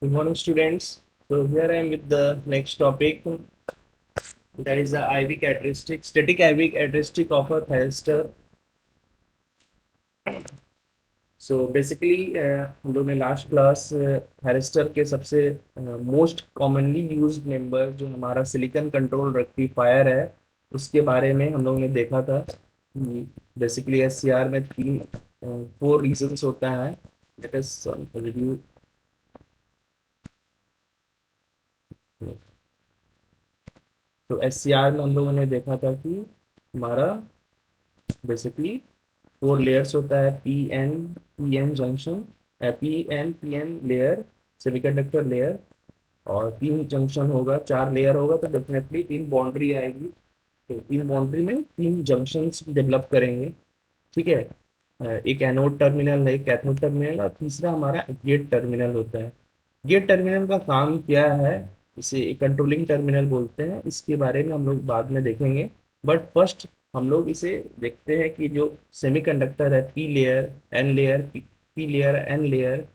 Good morning, students. So here I am with the next topic, that is the IV characteristic, static IV characteristic of a thyristor. So basically, हम लोग ने last class thyristor के सबसे most commonly used member जो हमारा silicon control rectifier है उसके बारे में हम लोग ने देखा था। बेसिकली एससीआर में तीन फोर रीजंस होता है। Let us review. तो एससीआर में हम लोगों ने देखा था कि हमारा बेसिकली फोर लेयर्स होता है, P N junction, P N layer, semiconductor layer, और तीन जंक्शन होगा, चार लेयर होगा तो डेफिनेटली तीन बाउंड्री आएगी। तो तीन बाउंड्री में तीन जंक्शंस डेवलप करेंगे। ठीक है। एक एनोड टर्मिनल है, एक कैथोड टर्मिनल, और तीसरा हमारा गेट टर्मिनल होता है। गेट टर्मिनल का काम क्या है, इसे कंट्रोलिंग टर्मिनल बोलते हैं, इसके बारे में हम लोग बाद में देखेंगे। बट फर्स्ट हम लोग इसे देखते हैं कि जो सेमीकंडक्टर है, पी लेयर एन लेयर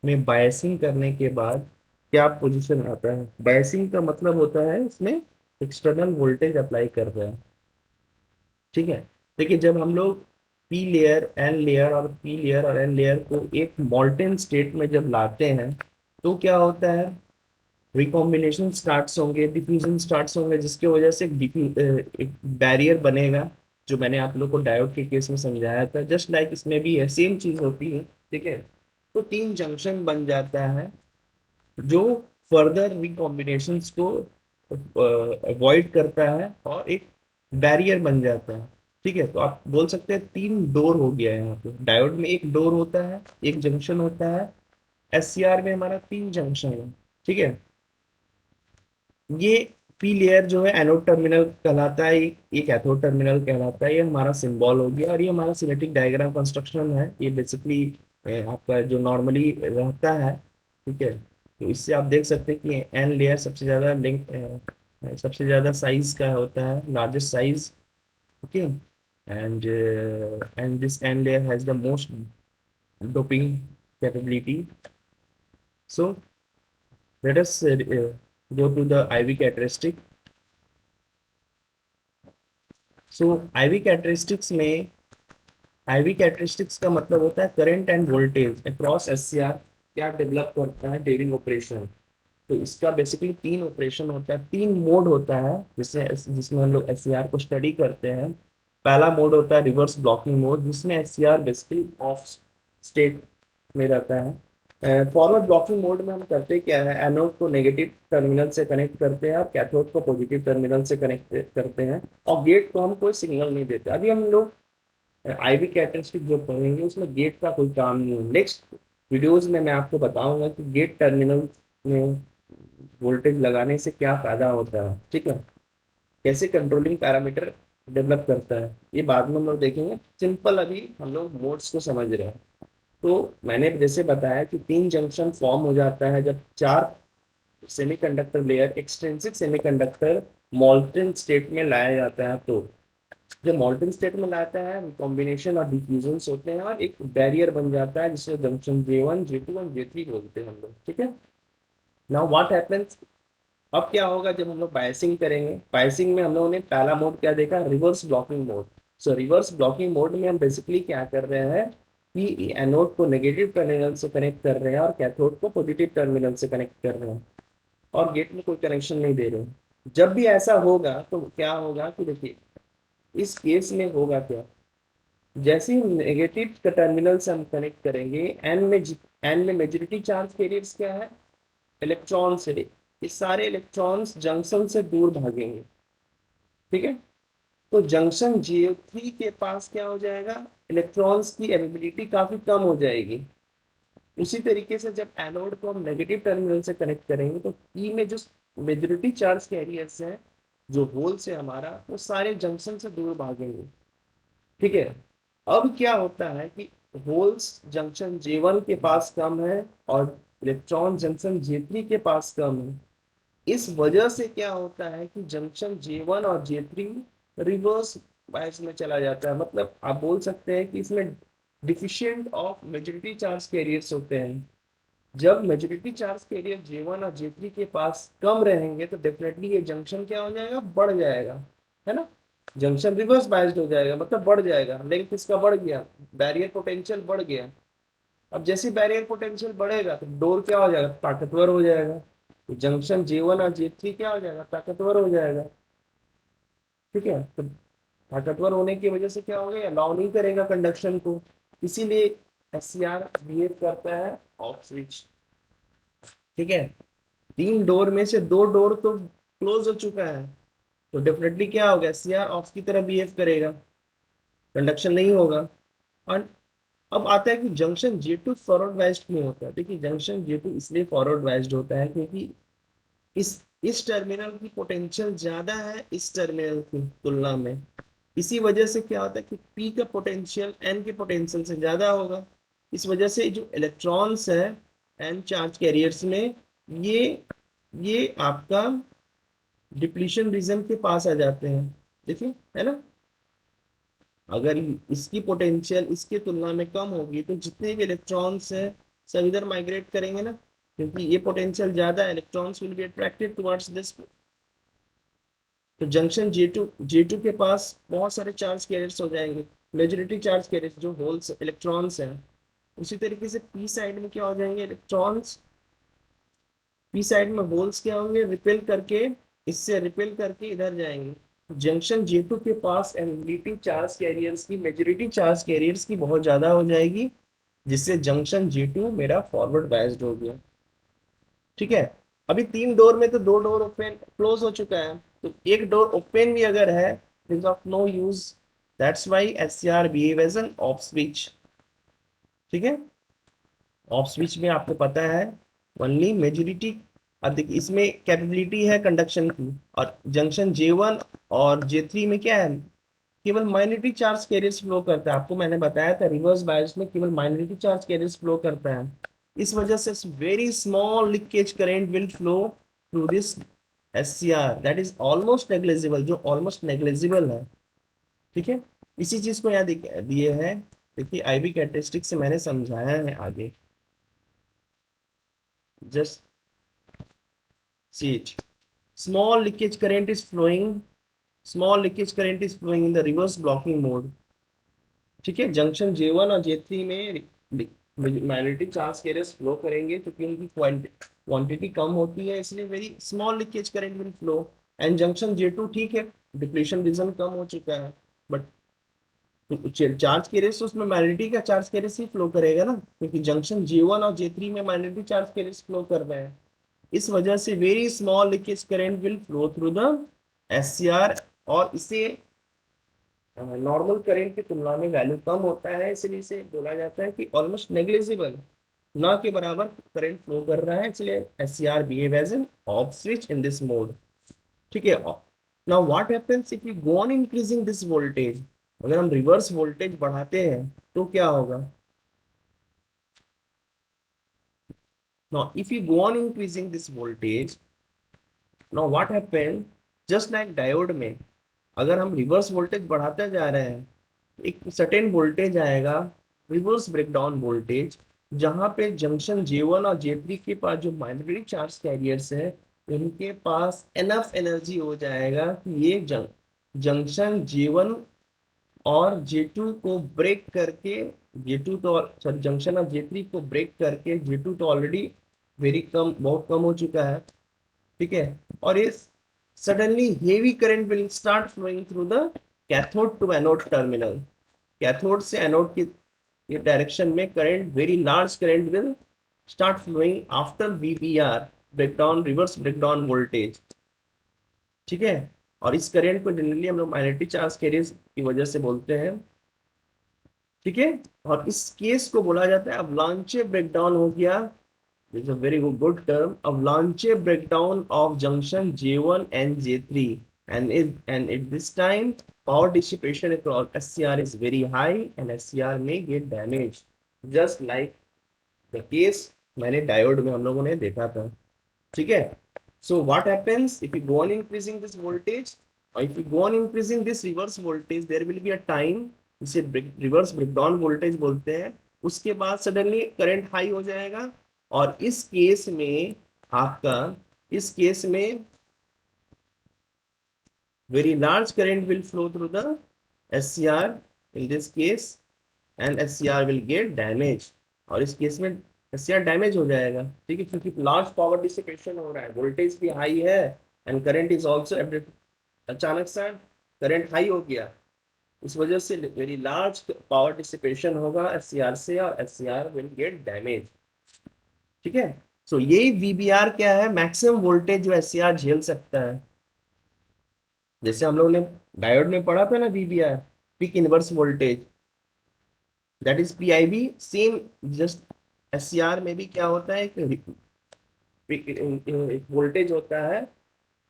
में बायसिंग करने के बाद क्या पोजीशन आता है। बायसिंग का मतलब होता है इसमें एक्सटर्नल वोल्टेज अप्लाई कर रहे हैं। ठीक है। देखिए, जब हम लोग पी लेयर और एन लेयर को एक मॉल्टेन स्टेट में जब लाते हैं तो क्या होता है, रिकॉम्बिनेशन स्टार्ट्स होंगे, डिफ्यूजन स्टार्ट्स होंगे, जिसकी वजह से एक बैरियर बनेगा, जो मैंने आप लोग को डायोड के केस में समझाया था। जस्ट लाइक इसमें भी है, सेम चीज होती है। ठीक है। तो तीन जंक्शन बन जाता है जो फर्दर रिकॉम्बिनेशंस को अवॉइड करता है और एक बैरियर बन जाता है। ठीक है। तो आप बोल सकते हैं तीन डोर हो गया है यहाँ पे। डायोड में एक डोर होता है, एक जंक्शन होता है। एससीआर में हमारा तीन जंक्शन है। ठीक है। ये पी लेयर जो है एनोड टर्मिनल कहलाता है, ये कैथोड टर्मिनल कहलाता है। ये हमारा सिंबल हो गया, और ये हमारा सिमेट्रिक डायग्राम कंस्ट्रक्शन है। ये बेसिकली आपका जो नॉर्मली रहता है। ठीक है। तो इससे आप देख सकते हैं कि एन लेयर सबसे ज्यादा लिंक, सबसे ज्यादा साइज का होता है, largest size. Okay. And this N layer has the most doping capability. So let us go to the IV characteristic. So IV characteristics में, आईवी कैरेक्टरिस्टिक्स का मतलब होता है current and voltage across SCR क्या develop करता है during operation. तो इसका बेसिकली तीन ऑपरेशन होता है, तीन मोड होता है जिसमें हम लोग एससीआर को स्टडी करते हैं। पहला मोड होता है रिवर्स ब्लॉकिंग मोड, जिसमें एससीआर बेसिकली ऑफ स्टेट में रहता है। फॉरवर्ड ब्लॉकिंग मोड में हम करते क्या है, एनोड को नेगेटिव टर्मिनल से कनेक्ट करते हैं और कैथोड को पॉजिटिव टर्मिनल से कनेक्ट करते हैं, और गेट को हम कोई सिग्नल नहीं देते। अभी हम लोग आईवी कैरेक्टरिस्टिक जो पढ़ेंगे उसमें गेट का कोई काम नहीं है। नेक्स्ट वीडियोज में मैं आपको बताऊंगा कि गेट टर्मिनल में वोल्टेज लगाने से क्या फायदा होता है। ठीक है। कैसे कंट्रोलिंग पैरामीटर डेवलप करता है, ये बाद में हम लोग देखेंगे। सिंपल अभी हम लोग मोड्स को समझ रहे हैं। तो मैंने जैसे बताया कि तीन जंक्शन फॉर्म हो जाता है जब चार semiconductor layer, extrinsic semiconductor मॉल्टन state में लाया जाता है। तो जब मॉल्टन स्टेट में लाता है, कॉम्बिनेशन और डिफ्यूजन होते हैं और एक बैरियर बन जाता है जिसे जंक्शन J1 J2 और J3 बोलते हैं हम लोग। ठीक है। नाउ व्हाट हैपेंस, अब क्या होगा जब हम लोग बायसिंग करेंगे। बायसिंग में हम लोगों ने पहला मोड क्या देखा, रिवर्स ब्लॉकिंग मोड। सो रिवर्स ब्लॉकिंग मोड में हम बेसिकली क्या कर रहे हैं कि एनोड को नेगेटिव टर्मिनल से कनेक्ट कर रहे हैं और कैथोड को पॉजिटिव टर्मिनल से कनेक्ट कर रहे हैं, और गेट में कोई कनेक्शन नहीं दे रहे हैं। जब भी ऐसा होगा तो क्या होगा कि देखिए, इस केस में होगा क्या, जैसे ही नेगेटिव टर्मिनल से हम कनेक्ट करेंगे, एन में मेजोरिटी चार्ज कैरियर्स क्या है, इलेक्ट्रॉन से। ये सारे इलेक्ट्रॉन्स जंक्शन से दूर भागेंगे। ठीक है। तो जंक्शन J3 के पास क्या हो जाएगा, इलेक्ट्रॉन्स की अवेलेबिलिटी काफी कम हो जाएगी। उसी तरीके से जब एनोड को हम नेगेटिव टर्मिनल से कनेक्ट करेंगे तो ई में जो मेजोरिटी चार्ज कैरियर्स हैं, जो होल्स है हमारा, वो सारे जंक्शन से दूर भागेंगे। ठीक है। अब क्या होता है कि होल्स जंक्शन J1 के पास कम है और इलेक्ट्रॉन जंक्शन J3 के पास कम है। इस वजह से क्या होता है कि जंक्शन J1 और J3 रिवर्स बायस में चला जाता है। मतलब आप बोल सकते हैं कि इसमें deficient of majority charge carriers होते हैं। जब मेजोरिटी चार्ज कैरियर J1 और J3 के पास कम रहेंगे तो डेफिनेटली ये जंक्शन क्या हो जाएगा, बढ़ जाएगा, है ना। जंक्शन रिवर्स बायस्ड हो जाएगा, मतलब बढ़ जाएगा, लेकिन किसका बढ़ गया, बैरियर पोटेंशियल बढ़ गया। अब जैसे बैरियर पोटेंशियल बढ़ेगा तो डोर क्या हो जाएगा, ताकतवर हो जाएगा। तो जंक्शन J1 और J3 क्या हो जाएगा, ताकतवर हो जाएगा। ठीक है, तो ताकतवर होने की वजह से क्या हो गया, अलाउ नहीं करेगा कंडक्शन को, इसीलिए SCR बिहेव करता है ऑफ स्विच। ठीक है, तीन डोर में से दो डोर तो क्लोज हो चुका है, तो डेफिनेटली क्या होगा, SCR ऑफ की तरह बिहेव करेगा, कंडक्शन नहीं होगा। और अब आता है कि जंक्शन J2 फॉरवर्ड वाइज्ड क्यों होता है। देखिए जंक्शन J2 इसलिए फॉरवर्ड वाइज्ड होता है क्योंकि इस टर्मिनल की पोटेंशियल ज्यादा है इस टर्मिनल की तुलना में। इसी वजह से क्या होता है कि P का पोटेंशियल N के पोटेंशियल से ज्यादा होगा। इस वजह से जो इलेक्ट्रॉन्स है N चार्ज कैरियर्स में, ये ये आपका डिप्लीशन रीजन के पास आ जाते हैं। देखिए, है ना, अगर इसकी पोटेंशियल इसके तुलना में कम होगी तो जितने भी इलेक्ट्रॉन्स हैं सब इधर माइग्रेट करेंगे ना, क्योंकि ये पोटेंशियल ज्यादा है, electrons will be attracted towards this. तो जंक्शन J2 के पास बहुत सारे चार्ज कैरियर्स हो जाएंगे, मेजॉरिटी चार्ज कैरियर्स जो होल्स इलेक्ट्रॉन्स हैं। उसी तरीके से पी साइड में क्या हो जाएंगे, इलेक्ट्रॉन्स, पी साइड में होल्स क्या होंगे, रिपेल करके, इससे रिपेल करके इधर जाएंगे। जंक्शन J2 के पास एमिलिटी चार्ज कैरियर्स की, मेजॉरिटी चार्ज कैरियर्स की बहुत ज्यादा हो जाएगी, जिससे जंक्शन J2 मेरा फॉरवर्ड बायस्ड हो गया। ठीक है, अभी तीन डोर में तो दो डोर ओपन क्लोज हो चुका है, तो एक डोर ओपन भी अगर है, is of no use, that's why SCR behave as an off switch. ठीक है, ऑफ स्विच में आपको पता है ओनली मेजोरिटी, अब देखिए इसमें कैपेबिलिटी है कंडक्शन की, और जंक्शन J1 और J3 में क्या है, केवल माइनॉरिटी चार्ज कैरियर्स फ्लो करता है। आपको मैंने बताया था रिवर्स बायस में केवल माइनॉरिटी चार्ज कैरियर्स फ्लो करता है। इस वजह से very small leakage current will flow through this SCR, that is almost negligible, जो ऑलमोस्ट नेग्लिजिबल है। ठीक है, इसी चीज को यहाँ दिए है, देखिए IV कैरेक्टरिस्टिक से मैंने समझाया है आगे, just see it. Small leakage current is flowing, small leakage current is flowing in the reverse blocking mode. ठीक है, जंक्शन J1 और J3 में मैग्नेटिक चार्ज कैरियर्स फ्लो करेंगे क्योंकि उनकी क्वांटिटी कम होती है, इसलिए very small leakage current will flow. And junction J2 ठीक है, डिप्लीशन रीजन कम हो चुका है, बट चार्ज कैरियर्स तो उसमें मैग्नेटिक का चार्ज कैरियर्स ही फ्लो करेगा ना, क्योंकि जंक्शन J1 और J3 में मैग्नेटिक चार्ज कैरियर्स फ्लो कर रहे हैं। इस वजह से very small leakage current will flow through the SCR, और इसे नॉर्मल करंट की तुलना में वैल्यू कम होता है, इसलिए इसे बोला जाता है कि ऑलमोस्ट नेग्लिजिबल, ना के बराबर करंट फ्लो कर रहा है, इसलिए SCR behave as an off switch in this mode. ठीक है, now what happens if you go on increasing this voltage, अगर हम रिवर्स वोल्टेज बढ़ाते हैं तो क्या होगा। Now if you go on increasing this voltage, now what happen, just like diode में, अगर हम रिवर्स वोल्टेज बढ़ाते जा रहे हैं, एक सर्टेन वोल्टेज आएगा, रिवर्स ब्रेकडाउन वोल्टेज, जहां पे जंक्शन J1 और J3 के पास जो माइनॉरिटी चार्ज कैरियर्स है, उनके पास एनफ एनर्जी हो जाएगा कि ये जंक्शन J1 और J2 को ब्रेक करके, J2 तो सॉरी जंक्शन और J3 को ब्रेक करके, J2 तो ऑलरेडी वेरी कम, बहुत कम हो चुका है। ठीक है, और ये suddenly heavy current will start flowing through the cathode to anode terminal, cathode से एनोड की ये डायरेक्शन में current, very large current will start flowing after VBR, breakdown, reverse breakdown voltage. ठीक है, और इस करंट को जनरली हम लोग मैग्नेटिक चार्ज कैरियर्स की वजह से बोलते हैं। ठीक है, और इस केस को बोला जाता है अवलांचे ब्रेकडाउन हो गया, it's a very good term, avalanche breakdown of junction J1 and J3, and at this time power dissipation across SCR is very high and SCR may get damaged, just like the case मैंने diode में हम लोगों ने देखा था। ठीक है, so what happens if you go on increasing this voltage, or if you go on increasing this reverse voltage, there will be a time, इसे रिवर्स ब्रेकडाउन वोल्टेज बोलते हैं, उसके बाद सडनली करंट हाई हो जाएगा और इस केस में आपका, इस केस में very large current will flow through the SCR in this case and SCR will get damage। और इस केस में SCR डैमेज हो जाएगा, ठीक है, क्योंकि लार्ज पावर डिसिपेशन हो रहा है, वोल्टेज भी हाई है एंड करंट इज ऑल्सो। अचानक से करंट हाई हो गया, इस वजह से वेरी लार्ज पावर डिसिपेशन होगा SCR से और SCR विल गेट डैमेज, ठीक है। सो ये VBR क्या है, मैक्सिमम वोल्टेज जो SCR झेल सकता है। जैसे हम लोगों ने डायोड में पढ़ा था ना, VBR peak inverse voltage, that is PIV। Same just SCR में भी क्या होता है, एक वोल्टेज होता है,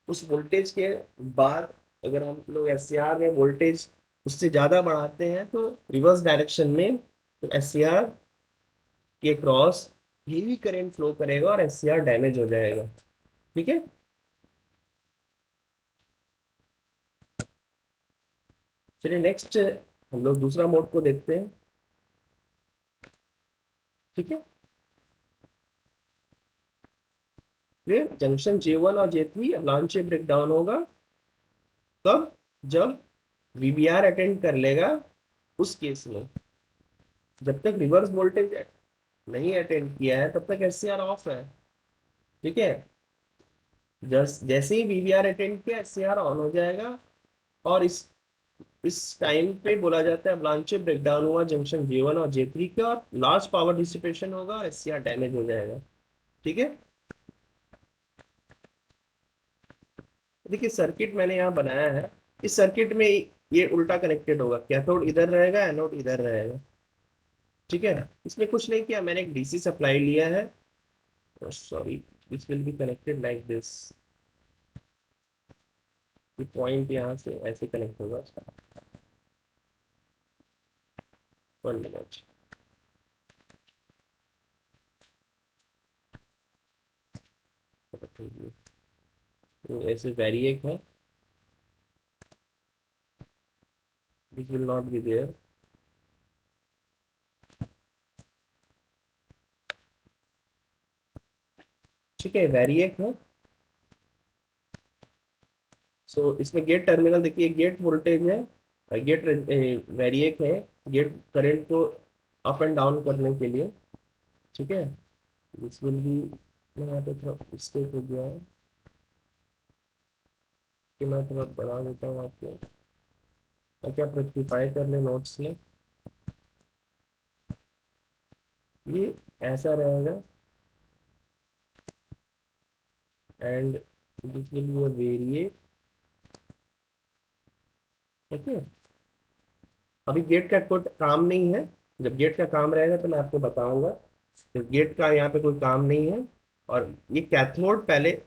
उस वोल्टेज के बाद अगर हम लोग SCR में वोल्टेज उससे ज्यादा बढ़ाते हैं तो रिवर्स डायरेक्शन में, तो SCR के क्रॉस हेवी करंट फ्लो करेगा और SCR डैमेज हो जाएगा, ठीक है। चलिए नेक्स्ट हम लोग दूसरा मोड को देखते हैं, ठीक है। फिर जंक्शन J1 और J3 अवलांचे ब्रेक डाउन होगा कब, जब VBR अटेंड कर लेगा। उस केस में जब तक रिवर्स वोल्टेज नहीं अटेंड किया है तब तक SCR ऑफ है, ठीक है। जैसे ही VBR अटेंड किया SCR ऑन हो जाएगा और इस टाइम पे बोला जाता है अवलांचे ब्रेकडाउन हुआ जंक्शन J1 और J3 का, और लार्ज पावर डिसिपेशन होगा और SCR डैमेज हो जाएगा, ठीक है। देखिए सर्किट मैंने यहाँ बनाया है, इस सर्किट में ये उल्टा कनेक्टेड होगा, कैथोड इधर रहेगा, एनोड इधर रहेगा, ठीक है। इसमें कुछ नहीं किया, मैंने एक DC सप्लाई लिया है, sorry, this will be connected like this, point यहाँ से ऐसे कनेक्ट होगा। 1 मिनट, तो ऐसे वेरिएक है, this will not be there, ठीक है, वेरिएक है। सो इसमें गेट टर्मिनल देखिए, गेट वोल्टेज है, गेट वेरिएक है, गेट करंट को अप एंड डाउन करने के लिए, ठीक है। दिस विल बी, मैं यहाँ पे थोड़ा मिस्टेक हो गया है कि मैं थोड़ा बढ़ा देता हूँ आपको ताकि आप रेक्टिफाई कर ले नोट्स में। ये ऐसा रहेगा and this will be a variac, okay. अभी गेट का कोई काम नहीं है, जब गेट का काम रहेगा तो मैं आपको बताऊंगा। तो गेट का यहाँ पे कोई काम नहीं है, और ये कैथोड पहले,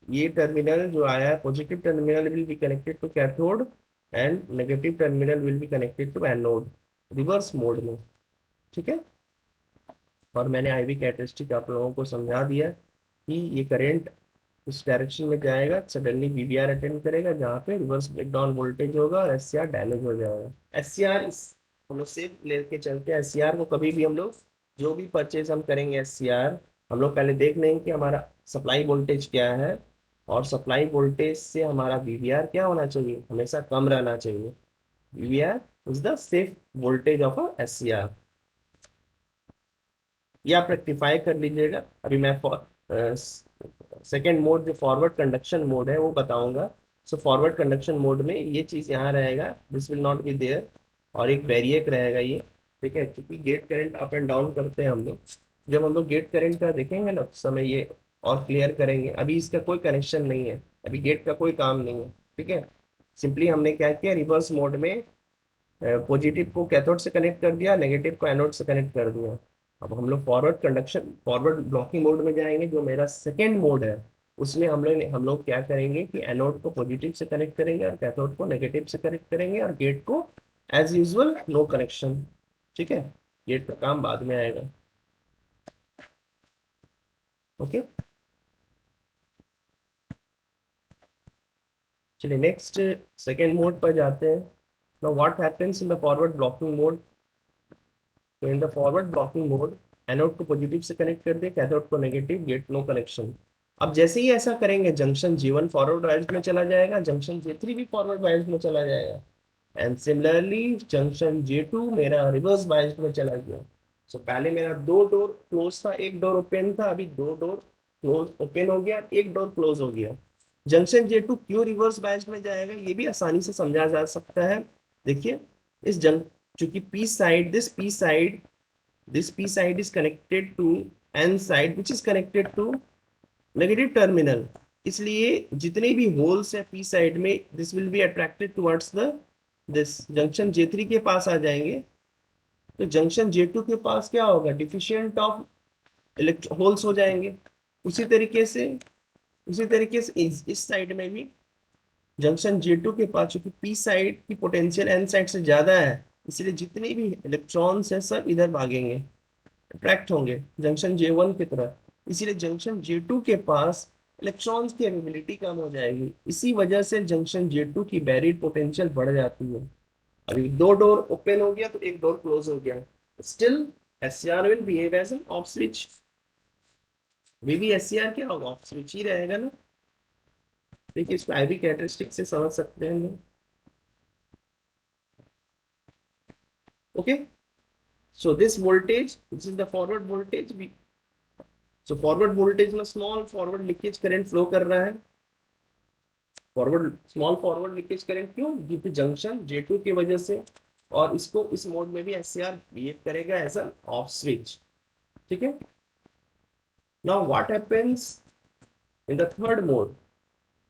ये टर्मिनल जो आया है positive terminal will be connected to cathode and negative terminal will be connected to anode, reverse mode में, ठीक है। और मैंने IV कैरेक्टरिस्टिक आप लोगों को समझा दिया कि ये करंट इस डायरेक्शन में जाएगा, सडनली VBR अटेंड करेगा जहाँ पे रिवर्स ब्रेकडाउन वोल्टेज होगा और SCR डैमेज हो जाएगा। SCR हम लोग सेफ लेके चलते हैं। SCR को कभी भी हम लोग जो भी परचेज हम करेंगे SCR, हम लोग पहले देख लेंगे कि हमारा सप्लाई वोल्टेज क्या है, और सप्लाई वोल्टेज से हमारा VBR क्या होना चाहिए, हमेशा कम रहना चाहिए। VBR is the safe voltage of a SCR। ये आप रेक्टिफाई कर लीजिएगा। अभी मैं सेकेंड मोड जो फॉरवर्ड कंडक्शन मोड है वो बताऊंगा। सो फॉरवर्ड कंडक्शन मोड में ये चीज यहाँ रहेगा, this will not be there, और एक वेरिएक रहेगा ये, ठीक है, क्योंकि gate current up and down करते हैं हम लोग। जब हम लोग गेट करंट का देखेंगे ना उस समय ये और क्लियर करेंगे, अभी इसका कोई कनेक्शन नहीं है, अभी गेट का कोई काम नहीं है, ठीक है। सिंपली हमने क्या किया, रिवर्स मोड में पॉजिटिव को कैथोड से कनेक्ट कर दिया, नेगेटिव को एनोड से कनेक्ट कर दिया। अब हम लोग फॉरवर्ड ब्लॉकिंग मोड में जाएंगे, जो मेरा सेकेंड मोड है। उसमें हम लोग क्या करेंगे कि एनोड को पॉजिटिव से कनेक्ट करेंगे और कैथोड को नेगेटिव से कनेक्ट करेंगे, और गेट को एज यूजुअल नो कनेक्शन, ठीक है। गेट का काम बाद में आएगा, ओके। चलिए नेक्स्ट सेकेंड मोड पर जाते हैं। Now what happens in the forward blocking mode? So in the forward blocking mode, anode को पॉजिटिव से कनेक्ट कर दे, कैथोड को नेगेटिव, गेट नो कनेक्शन। अब जैसे ही ऐसा करेंगे जंक्शन G1 फॉरवर्ड बायस में चला जाएगा, जंक्शन J3 भी फॉरवर्ड बायस में चला जाएगा, एंड सिमिलरली जंक्शन J2 मेरा रिवर्स बायस में चला गया। सो पहले मेरा दो डोर क्लोज था, एक डोर ओपन था, अभी दो डोर क्लोज ओपन हो गया, एक डोर क्लोज हो गया। जंक्शन J2 क्यों रिवर्स बायस में जाएगा ये भी आसानी से समझा जा सकता है। देखिए, इस जंक चूंकि P side this p side is connected to n side which is connected to negative terminal, इसलिए जितने भी होल्स है पी साइड में this will be attracted towards the this junction J3 के पास आ जाएंगे। तो जंक्शन J2 के पास क्या होगा, डिफिशिएंट ऑफ होल्स हो जाएंगे। उसी तरीके से इस साइड में भी जंक्शन J2 के पास चूंकि पी साइड की पोटेंशियल एन साइड से ज्यादा है, इसलिए जितने भी इलेक्ट्रॉन्स हैं सब इधर भागेंगे, अट्रैक्ट होंगे जंक्शन J1 की तरफ। इसीलिए जंक्शन J2 के पास इलेक्ट्रॉन्स की अवेलेबिलिटी कम हो जाएगी, इसी वजह से जंक्शन J2 की बैरिड पोटेंशियल बढ़ जाती है। अभी दो डोर ओपन हो गया तो एक डोर क्लोज हो गया, still SCR will behave as an off switch. भी SCR क्या होगा, ऑफ स्विच ही रहेगा ना। देखिए इसको IV कैरेक्टरिस्टिक से समझ सकते हैं हम। Okay, so this voltage, this is the forward voltage, so forward voltage में small forward leakage current flow कर रहा है। स्मॉल फॉरवर्ड लीकेज करंट क्यों, ड्यू टू जंक्शन J2 की वजह से। और इसको इस मोड में भी SCR बिहेव करेगा एज एन ऑफ स्विच। ठीक है, now what happens in the third mode.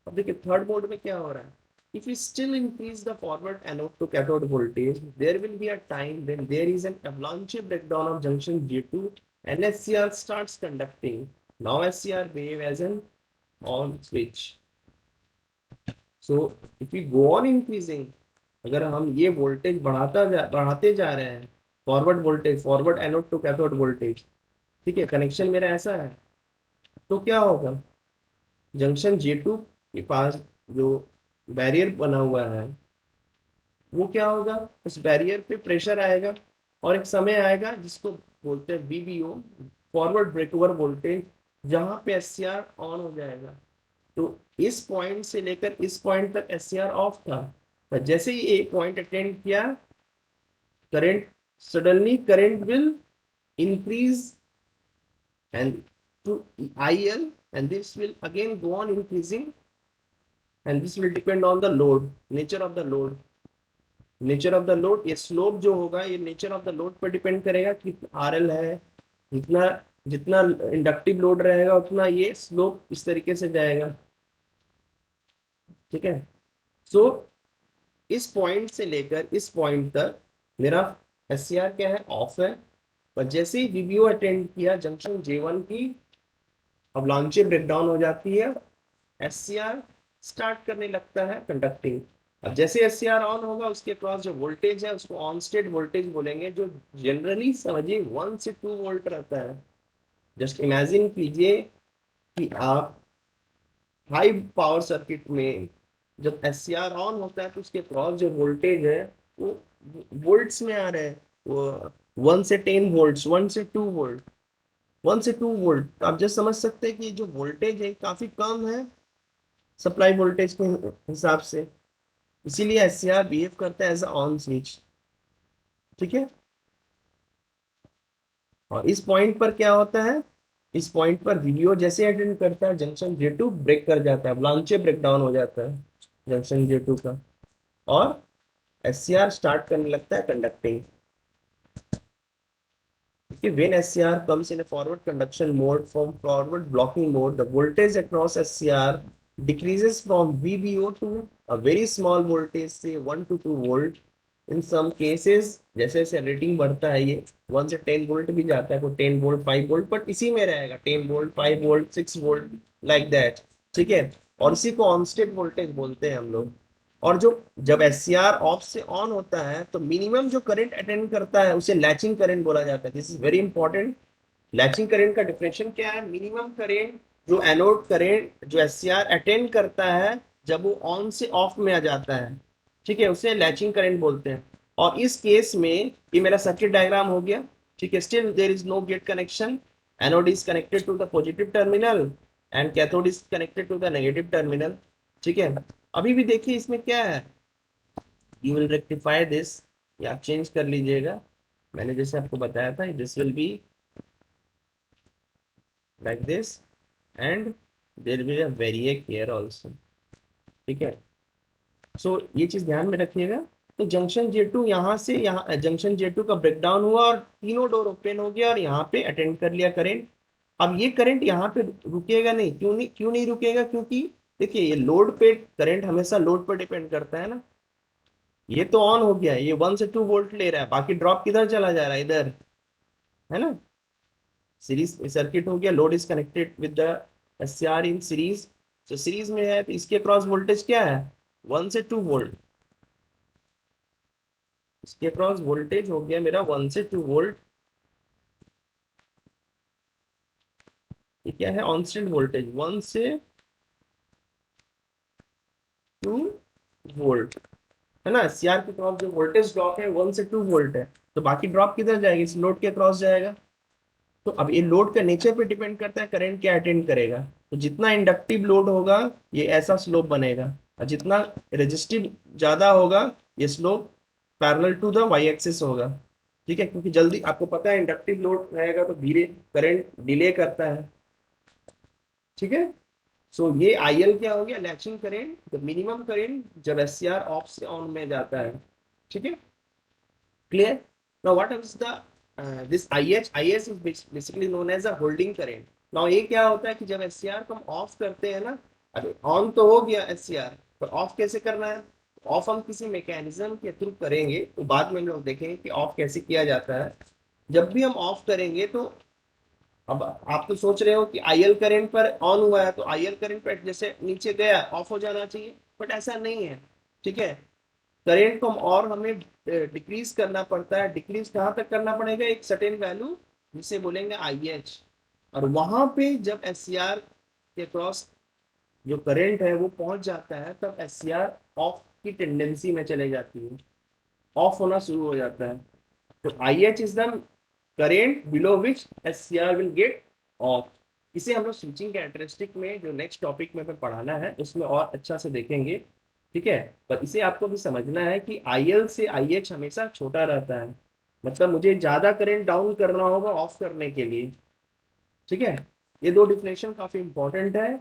अब देखिए थर्ड मोड में क्या हो रहा है, if we still increase the forward anode to cathode voltage, there will be a time when there is an avalanche breakdown of junction J2 and SCR starts conducting. Now SCR behave as an on switch. So if we go on increasing, अगर हम ये voltage बढ़ाते जा रहे हैं, forward voltage, forward anode to cathode voltage, ठीक है, connection मेरा ऐसा है, तो क्या होगा, जंक्शन J2 के पास जो बैरियर बना हुआ है वो क्या होगा, उस बैरियर पे प्रेशर आएगा और एक समय आएगा जिसको बोलते हैं VBO, फॉरवर्ड ब्रेकओवर वोल्टेज, जहां पे SCR ऑन हो जाएगा। तो इस पॉइंट से लेकर इस पॉइंट तक SCR ऑफ था, तो जैसे ही एक पॉइंट अटेंड किया, current suddenly current will increase and to IL, and this will again go on increasing, and this will depend on the load, nature of the load, ये slope जो होगा ये nature of the load पर depend करेगा कि RL है, जितना जितना इंडक्टिव लोड रहेगा उतना ये स्लोप इस तरीके से जाएगा। ठीक है, सो इस पॉइंट से लेकर इस पॉइंट तक मेरा SCR क्या है, ऑफ है। पर जैसे ही VBO अटेंड किया जंक्शन J1 की अवलांचे ब्रेकडाउन हो जाती है, SCR स्टार्ट करने लगता है कंडक्टिंग। अब जैसे SCR ऑन होगा उसके क्रॉस जो वोल्टेज है उसको ऑन स्टेट वोल्टेज बोलेंगे, जो जनरली समझिए 1 से 2 वोल्ट रहता है। जस्ट इमेजिन कीजिए कि आप हाई पावर सर्किट में जब SCR ऑन होता है तो उसके क्रॉस जो वोल्टेज है वो वोल्ट्स में आ रहे हैं, वो 1 से 10 वोल्ट, 1 से 2 वोल्ट। तो आप जस्ट समझ सकते हैं कि जो वोल्टेज है काफी कम है सप्लाई वोल्टेज के हिसाब से, इसीलिए SCR बिहेव करता है एज ऑन स्विच। ठीक है, और इस पॉइंट पर क्या होता है, इस पॉइंट पर VBO जैसे अटेंड करता है जंक्शन J2 ब्रेक कर जाता है, ब्लांचे ब्रेकडाउन हो जाता है जंक्शन J2 का, और SCR स्टार्ट करने लगता है conducting. When SCR comes in a forward conduction mode from forward blocking mode, the voltage across SCR decreases from VBO to a very small voltage, say 1 to 2 volt. In some cases, जैसे जैसे rating बढ़ता है ये 1 से 10 volt भी जाता है, कोई 10 वोल्ट 5 वोल्ट, बट इसी में रहेगा 10 volt 5 volt 6 volt like that. ठीक है, और इसी को ऑन स्टेट वोल्टेज बोलते हैं हम लोग। और जो जब SCR ऑफ से ऑन होता है तो मिनिमम जो करंट अटेंड करता है उसे लैचिंग करंट बोला जाता है। This is very important. Latching current का डिफिनेशन क्या है, मिनिमम करंट जो एनोड करंट जो SCR अटेंड करता है जब वो ऑन से ऑफ में आ जाता है, ठीक है, उसे लैचिंग करंट बोलते हैं। और इस केस में ये मेरा सर्किट डायग्राम हो गया। ठीक है, still there is no gate connection, anode is connected to the positive terminal and cathode is connected to the negative terminal. ठीक है, अभी भी देखिए इसमें क्या है, यू विल रेक्टिफाई दिस, ये आप चेंज कर लीजिएगा, मैंने जैसे आपको बताया था, this will be like this and there will be a variac here also. ठीक है, सो ये चीज ध्यान में रखिएगा। तो जंक्शन J2 यहाँ से यहाँ, जंक्शन J2 का ब्रेकडाउन हुआ और तीनों डोर ओपन हो गया और यहाँ पे अटेंड कर लिया करंट। अब ये करंट यहाँ पे रुकेगा नहीं, क्यों नहीं रुकेगा, क्योंकि देखिए ये लोड पे, करंट हमेशा लोड पर डिपेंड करता है ना। ये तो ऑन हो गया, ये 1 से 2 वोल्ट ले रहा है, बाकी ड्रॉप किधर चला जा रहा है, इधर, है ना। सीरीज सर्किट हो गया, load is connected with the SCR in series, तो सीरीज में है तो इसके क्रॉस वोल्टेज क्या है, 1 से 2 वोल्ट। इसके अक्रॉस वोल्टेज हो गया मेरा 1 से 2 वोल्ट। ये क्या है, ऑनस्टेंट वोल्टेज 1 से 2 वोल्ट, है ना। सीआर के क्रॉस जो वोल्टेज ड्रॉप है 1 से 2 वोल्ट है, तो बाकी ड्रॉप किधर जाएगा, इस लोड के क्रॉस जाएगा। तो अब ये लोड का नेचर पे डिपेंड करता है करंट क्या अटेंड करेगा। तो जितना इंडक्टिव लोड होगा ये ऐसा स्लोप बनेगा, और जितना रेजिस्टिव ज्यादा होगा ये slope parallel to the Y axis होगा। ठीक है, क्योंकि जल्दी आपको पता है इंडक्टिव लोड रहेगा तो धीरे करंट डिले करता है। ठीक है, सो ये IL क्या हो गया, latching current, the minimum current जब SCR ऑफ से ऑन में जाता है। ठीक है, clear? Now what is the this IH is basically known as a holding current. Now ये क्या होता है कि जब SCR को हम ऑफ करते हैं ना, अरे ऑन तो हो गया SCR, पर ऑफ कैसे करना है, ऑफ हम किसी मैकेनिज्म के थ्रू करेंगे, तो बाद में हम लोग देखेंगे कि ऑफ कैसे किया जाता है। जब भी हम ऑफ करेंगे तो अब आप तो सोच रहे हो कि IL करंट पर ऑन हुआ है तो IL करंट पर जैसे नीचे गया ऑफ हो जाना चाहिए, बट ऐसा नहीं है। ठीक है, करंट को और हमें डिक्रीज करना पड़ता है। डिक्रीज कहाँ तक करना पड़ेगा, एक सर्टेन वैल्यू जिसे बोलेंगे IH, और वहां पे जब SCR के क्रॉस जो करंट है वो पहुंच जाता है तब SCR ऑफ की टेंडेंसी में चले जाती है, ऑफ होना शुरू हो जाता है। तो IH is the current below which SCR will get of. इसे हम लोग स्विचिंग कैरेक्टरिस्टिक में जो नेक्स्ट टॉपिक में पढ़ाना है उसमें और अच्छा से देखेंगे। ठीक है, पर इसे आपको भी समझना है कि IL से IH हमेशा छोटा रहता है, मतलब मुझे ज्यादा करंट डाउन करना होगा ऑफ करने के लिए। ठीक है, ये दो डिफिनेशन काफी इंपॉर्टेंट है,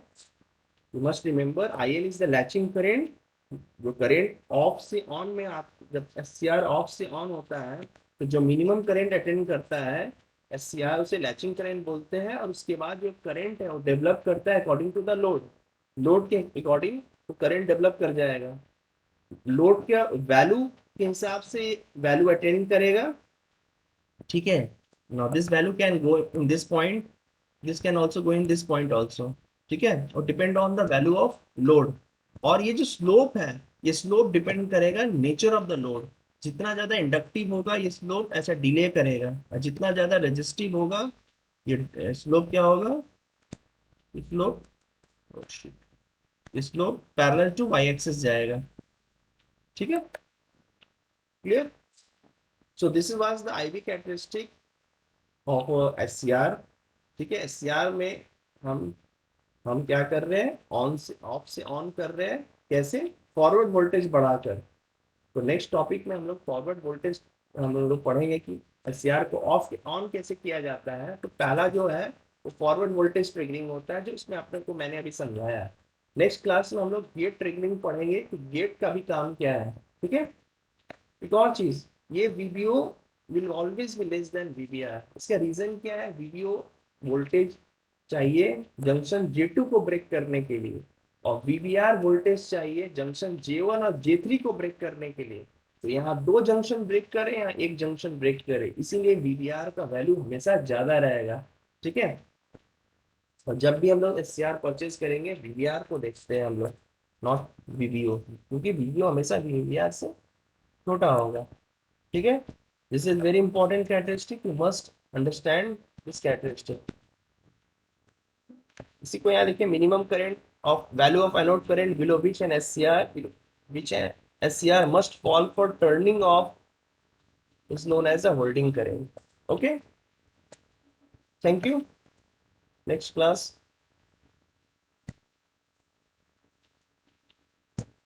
you must remember. IL is the latching current, जो करेंट ऑफ से ऑन में, आप जब SCR ऑफ से ऑन होता है तो जो मिनिमम करंट अटेंड करता है SCR उसे लैचिंग करंट बोलते हैं, और उसके बाद जो करंट है वो डेवलप करता है according to the load, load के अकॉर्डिंग वो करंट डेवलप कर जाएगा, लोड के वैल्यू के हिसाब से वैल्यू अटेंड करेगा। ठीक है, now this value can go in this point, this can also go in this point also. ठीक है, और depend on the value of load. और ये जो स्लोप है, ये स्लोप डिपेंड करेगा नेचर ऑफ द लोड। जितना ज्यादा इंडक्टिव होगा ये स्लोप ऐसा डिले करेगा, और जितना ज्यादा रेजिस्टिव होगा ये स्लोप क्या होगा, slope slope parallel to Y axis जाएगा। ठीक है, clear? So this was the IV characteristic of SCR। ठीक है, SCR में हम हम क्या कर रहे हैं, ऑन से ऑफ से ऑन कर रहे हैं, कैसे, फॉरवर्ड वोल्टेज बढ़ाकर। तो नेक्स्ट टॉपिक में हम लोग फॉरवर्ड वोल्टेज हम लोग पढ़ेंगे कि SCR को ऑफ ऑन कैसे किया जाता है। तो पहला जो है वो फॉरवर्ड वोल्टेज ट्रिगरिंग होता है, जो इसमें अपने को मैंने अभी समझाया है। नेक्स्ट क्लास में हम लोग गेट ट्रिगरिंग पढ़ेंगे कि गेट का भी काम क्या है। ठीक है, एक और चीज, ये VBO will always be less than VBR। इसका रीजन क्या है, VBO वोल्टेज चाहिए जंक्शन J2 को ब्रेक करने के लिए, और VBR वोल्टेज चाहिए जंक्शन J1 और J3 को ब्रेक करने के लिए। तो यहाँ दो जंक्शन ब्रेक करे, यहाँ एक जंक्शन ब्रेक करे, इसीलिए VBR का वैल्यू हमेशा ज्यादा रहेगा। ठीक है, और जब भी हम लोग SCR परचेज करेंगे VBR को देखते हैं हम लोग, नॉट VBO, क्योंकि VBO हमेशा VBR से छोटा होगा। ठीक है, this is very important characteristic, you must understand this characteristic. इसी को यहाँ देखिए, minimum current of value of anode current below which an SCR must fall for turning off is known as a holding current. Okay, thank you, next class.